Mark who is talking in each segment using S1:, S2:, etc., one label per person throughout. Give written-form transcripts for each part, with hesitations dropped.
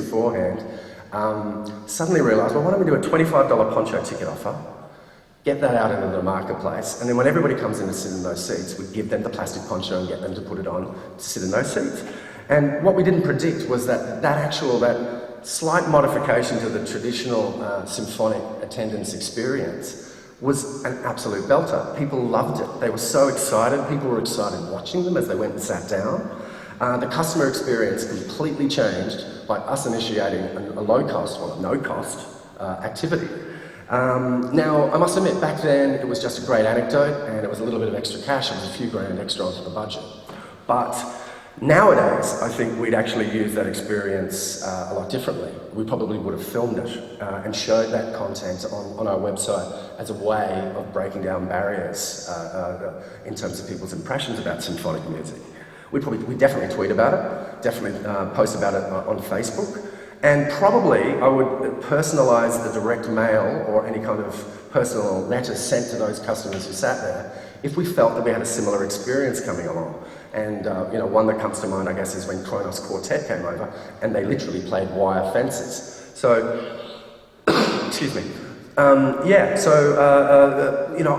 S1: beforehand, suddenly realised, well, why don't we do a $25 poncho ticket offer, get that out into the marketplace, and then when everybody comes in to sit in those seats, we give them the plastic poncho and get them to put it on to sit in those seats. And what we didn't predict was that slight modification to the traditional symphonic attendance experience was an absolute belter. People loved it. They were so excited. People were excited watching them as they went and sat down. The customer experience completely changed by us initiating a low-cost or no-cost activity. Now, I must admit, back then it was just a great anecdote and it was a little bit of extra cash. It was a few grand extra onto the budget. But nowadays, I think we'd actually use that experience a lot differently. We probably would have filmed it and showed that content on our website as a way of breaking down barriers in terms of people's impressions about symphonic music. We'd definitely tweet about it, definitely post about it on Facebook, and probably I would personalise the direct mail or any kind of personal letter sent to those customers who sat there if we felt that we had a similar experience coming along. And one that comes to mind, I guess, is when Kronos Quartet came over and they literally played wire fences. So, excuse me. I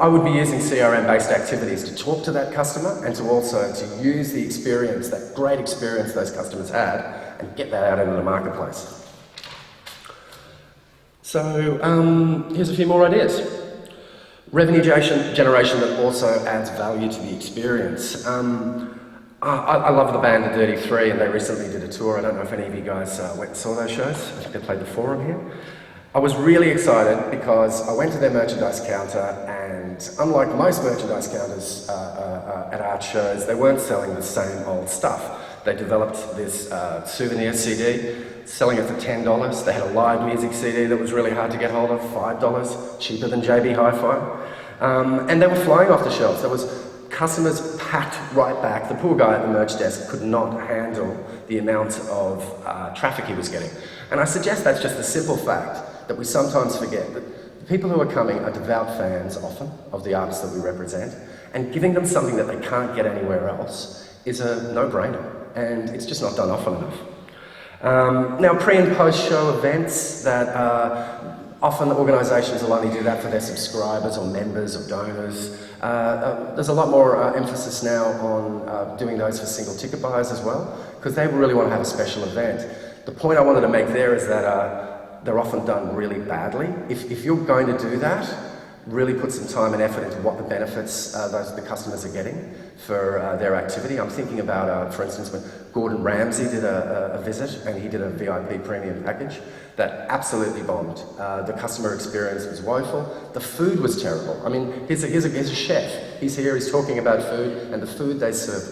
S1: would be using CRM-based activities to talk to that customer and to also to use the experience, that great experience those customers had, and get that out into the marketplace. So, here's a few more ideas. Revenue generation that also adds value to the experience. I love the band The Dirty Three, and they recently did a tour. I don't know if any of you guys went and saw those shows. I think they played the Forum here. I was really excited because I went to their merchandise counter, and unlike most merchandise counters at art shows, they weren't selling the same old stuff. They developed this souvenir CD, selling it for $10. They had a live music CD that was really hard to get hold of, $5, cheaper than JB Hi-Fi. And they were flying off the shelves. There was customers packed right back. The poor guy at the merch desk could not handle the amount of traffic he was getting. And I suggest that's just the simple fact that we sometimes forget that the people who are coming are devout fans often of the artists that we represent, and giving them something that they can't get anywhere else is a no-brainer, and it's just not done often enough. Now, pre- and post-show events that often organisations will only do that for their subscribers or members or donors. There's a lot more emphasis now on doing those for single ticket buyers as well, because they really want to have a special event. The point I wanted to make there is that they're often done really badly. If you're going to do that, really put some time and effort into what the benefits the customers are getting for their activity. I'm thinking about, for instance, when Gordon Ramsay did a visit and he did a VIP premium package that absolutely bombed. The customer experience was woeful. The food was terrible. I mean, here's a chef. He's here, he's talking about food, and the food they served was